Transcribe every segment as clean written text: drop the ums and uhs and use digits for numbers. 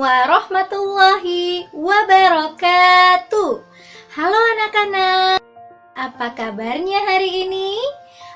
warahmatullahi wabarakatuh. Halo anak-anak, apa kabarnya hari ini?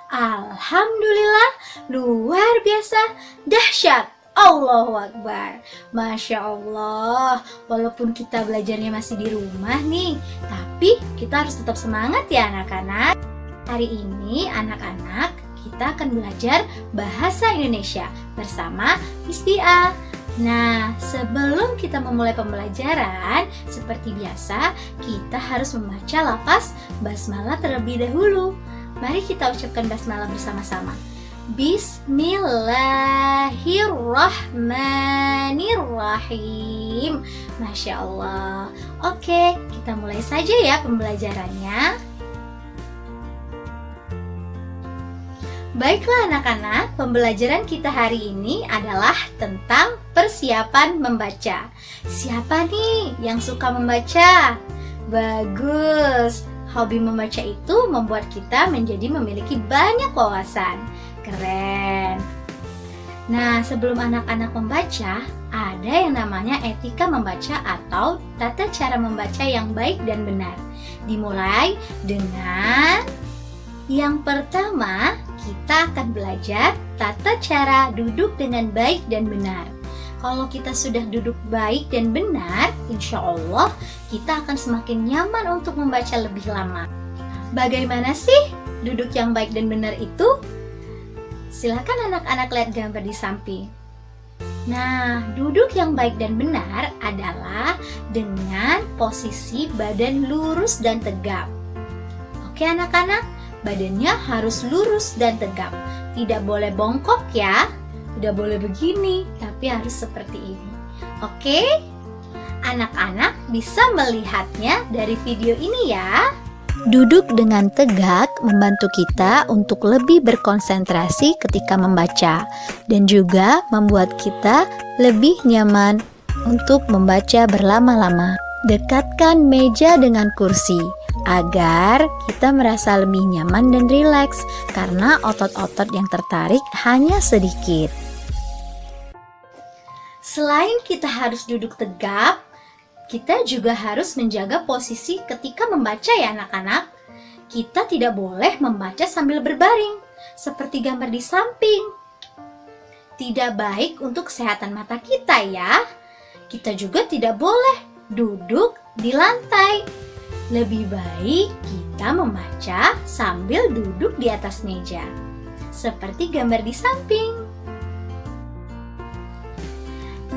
Alhamdulillah, luar biasa, dahsyat. Allahu Akbar. Masya Allah, walaupun kita belajarnya masih di rumah nih, tapi kita harus tetap semangat ya anak-anak. Hari ini anak-anak kita akan belajar bahasa Indonesia bersama Miss Dia. Nah, sebelum kita memulai pembelajaran, seperti biasa, kita harus membaca lafaz basmalah terlebih dahulu. Mari kita ucapkan basmalah bersama-sama. Bismillahirrahmanirrahim. Masya Allah. Oke, kita mulai saja ya pembelajarannya. Baiklah anak-anak, pembelajaran kita hari ini adalah tentang persiapan membaca. Siapa nih yang suka membaca? Bagus. Hobi membaca itu membuat kita menjadi memiliki banyak wawasan. Keren. Nah, sebelum anak-anak membaca, ada yang namanya etika membaca atau tata cara membaca yang baik dan benar. Dimulai dengan yang pertama, kita akan belajar tata cara duduk dengan baik dan benar. Kalau kita sudah duduk baik dan benar, insya Allah kita akan semakin nyaman untuk membaca lebih lama. Bagaimana sih duduk yang baik dan benar itu? Silakan anak-anak lihat gambar di samping. Nah, duduk yang baik dan benar adalah dengan posisi badan lurus dan tegap. Oke anak-anak, badannya harus lurus dan tegap. Tidak boleh bongkok ya. Tidak boleh begini, tapi harus seperti ini. Oke? Anak-anak bisa melihatnya dari video ini ya. Duduk dengan tegak membantu kita untuk lebih berkonsentrasi ketika membaca dan juga membuat kita lebih nyaman untuk membaca berlama-lama. Dekatkan meja dengan kursi agar kita merasa lebih nyaman dan rileks karena otot-otot yang tertarik hanya sedikit. Selain kita harus duduk tegap, kita juga harus menjaga posisi ketika membaca ya anak-anak. Kita tidak boleh membaca sambil berbaring, seperti gambar di samping. Tidak baik untuk kesehatan mata kita ya. Kita juga tidak boleh duduk di lantai. Lebih baik kita membaca sambil duduk di atas meja, seperti gambar di samping.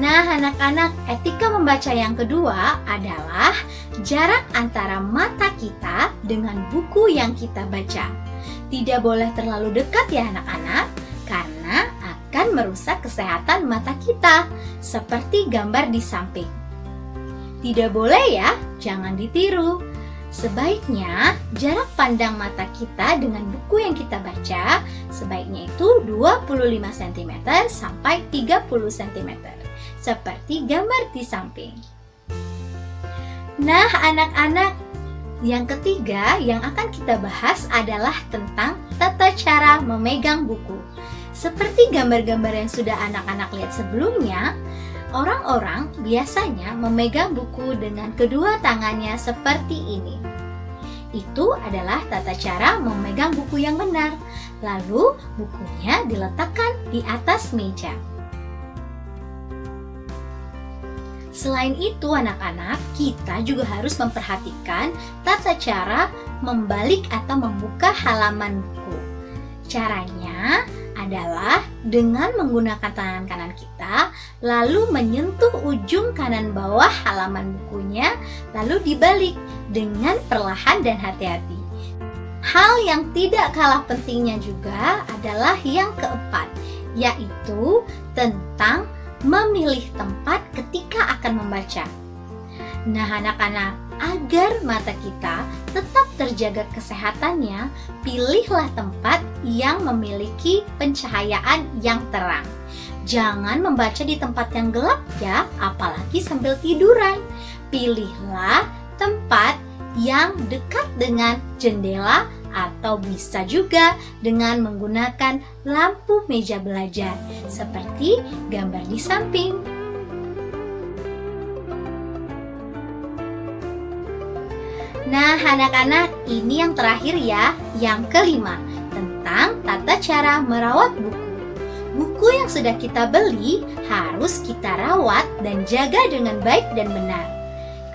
Nah anak-anak, etika membaca yang kedua adalah jarak antara mata kita dengan buku yang kita baca. Tidak boleh terlalu dekat ya anak-anak, karena akan merusak kesehatan mata kita, seperti gambar di samping. Tidak boleh ya, jangan ditiru. Sebaiknya jarak pandang mata kita dengan buku yang kita baca sebaiknya itu 25 cm sampai 30 cm, seperti gambar di samping. Nah anak-anak, yang ketiga yang akan kita bahas adalah tentang tata cara memegang buku. Seperti gambar-gambar yang sudah anak-anak lihat sebelumnya, orang-orang biasanya memegang buku dengan kedua tangannya seperti ini. Itu adalah tata cara memegang buku yang benar. Lalu bukunya diletakkan di atas meja. Selain itu anak-anak, kita juga harus memperhatikan tata cara membalik atau membuka halaman buku. Caranya adalah dengan menggunakan tangan kanan kita, lalu menyentuh ujung kanan bawah halaman bukunya, lalu dibalik dengan perlahan dan hati-hati. Hal yang tidak kalah pentingnya juga adalah yang keempat, yaitu tentang memilih tempat ketika akan membaca. Nah anak-anak, agar mata kita tetap terjaga kesehatannya, pilihlah tempat yang memiliki pencahayaan yang terang. Jangan membaca di tempat yang gelap ya, apalagi sambil tiduran. Pilihlah tempat yang dekat dengan jendela atau bisa juga dengan menggunakan lampu meja belajar seperti gambar di samping. Nah, anak-anak, ini yang terakhir ya, yang kelima, tentang tata cara merawat buku. Buku yang sudah kita beli harus kita rawat dan jaga dengan baik dan benar,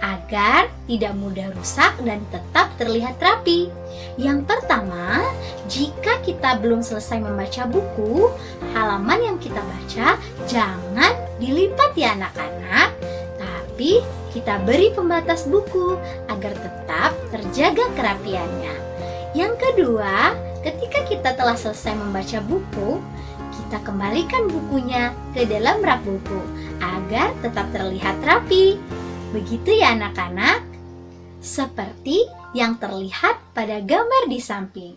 agar tidak mudah rusak dan tetap terlihat rapi. Yang pertama, jika kita belum selesai membaca buku, halaman yang kita baca jangan dilipat ya anak-anak, tapi kita beri pembatas buku agar tetap terjaga kerapiannya. Yang kedua, ketika kita telah selesai membaca buku, kita kembalikan bukunya ke dalam rak buku agar tetap terlihat rapi. Begitu ya anak-anak, seperti yang terlihat pada gambar di samping.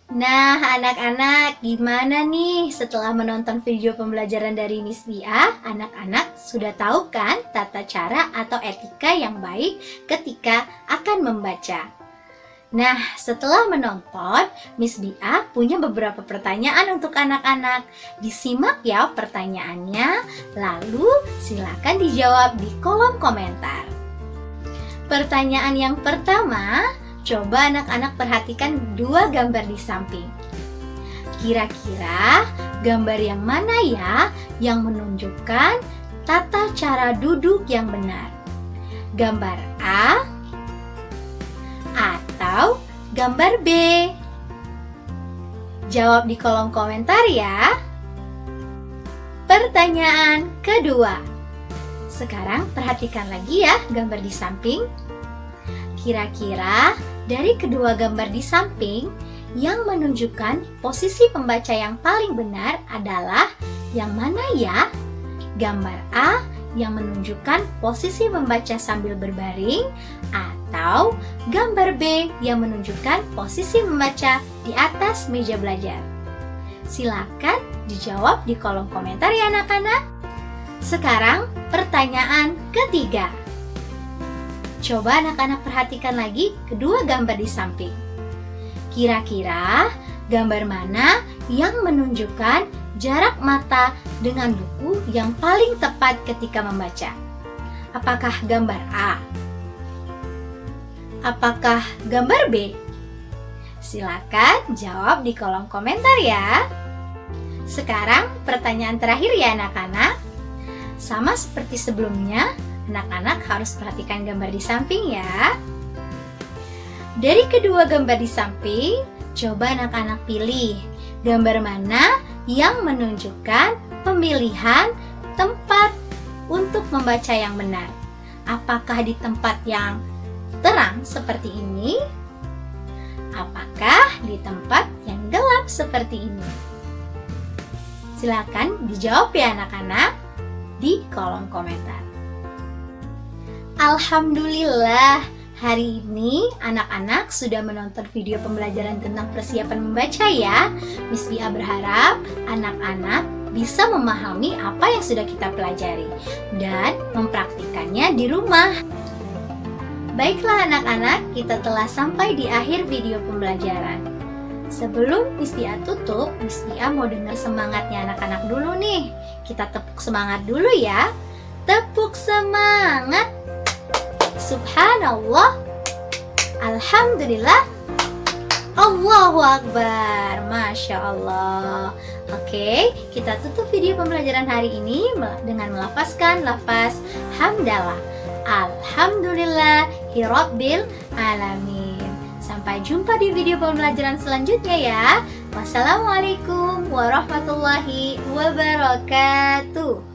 Nah, anak-anak, gimana nih setelah menonton video pembelajaran dari Miss Bia? Anak-anak sudah tahu kan tata cara atau etika yang baik ketika akan membaca? Nah, setelah menonton, Miss Bia punya beberapa pertanyaan untuk anak-anak. Disimak ya pertanyaannya, lalu silakan dijawab di kolom komentar. Pertanyaan yang pertama, coba anak-anak perhatikan dua gambar di samping. Kira-kira gambar yang mana ya yang menunjukkan tata cara duduk yang benar? Gambar A atau gambar B? Jawab di kolom komentar ya. Pertanyaan kedua. Sekarang perhatikan lagi ya gambar di samping. Kira-kira dari kedua gambar di samping yang menunjukkan posisi pembaca yang paling benar adalah yang mana ya? Gambar A yang menunjukkan posisi membaca sambil berbaring, atau gambar B yang menunjukkan posisi membaca di atas meja belajar? Silakan dijawab di kolom komentar ya anak-anak. Sekarang pertanyaan ketiga. Coba anak-anak perhatikan lagi kedua gambar di samping. Kira-kira gambar mana yang menunjukkan jarak mata dengan buku yang paling tepat ketika membaca? Apakah gambar A? Apakah gambar B? Silakan jawab di kolom komentar ya. Sekarang pertanyaan terakhir ya anak-anak. Sama seperti sebelumnya, anak-anak harus perhatikan gambar di samping ya. Dari kedua gambar di samping, coba anak-anak pilih gambar mana yang menunjukkan pemilihan tempat untuk membaca yang benar. Apakah di tempat yang terang seperti ini? Apakah di tempat yang gelap seperti ini? Silakan dijawab ya anak-anak di kolom komentar. Alhamdulillah, hari ini anak-anak sudah menonton video pembelajaran tentang persiapan membaca ya. Miss Bia berharap anak-anak bisa memahami apa yang sudah kita pelajari dan mempraktikannya di rumah. Baiklah anak-anak, kita telah sampai di akhir video pembelajaran. Sebelum Miss Bia tutup, Miss Bia mau dengar semangatnya anak-anak dulu nih. Kita tepuk semangat dulu ya. Tepuk semangat. Subhanallah. Alhamdulillah. Allahu Akbar. Masya Allah. Oke, kita tutup video pembelajaran hari ini dengan melafazkan lafaz hamdalah. Alhamdulillahirabbil alamin. Sampai jumpa di video pembelajaran selanjutnya ya. Wassalamualaikum warahmatullahi wabarakatuh.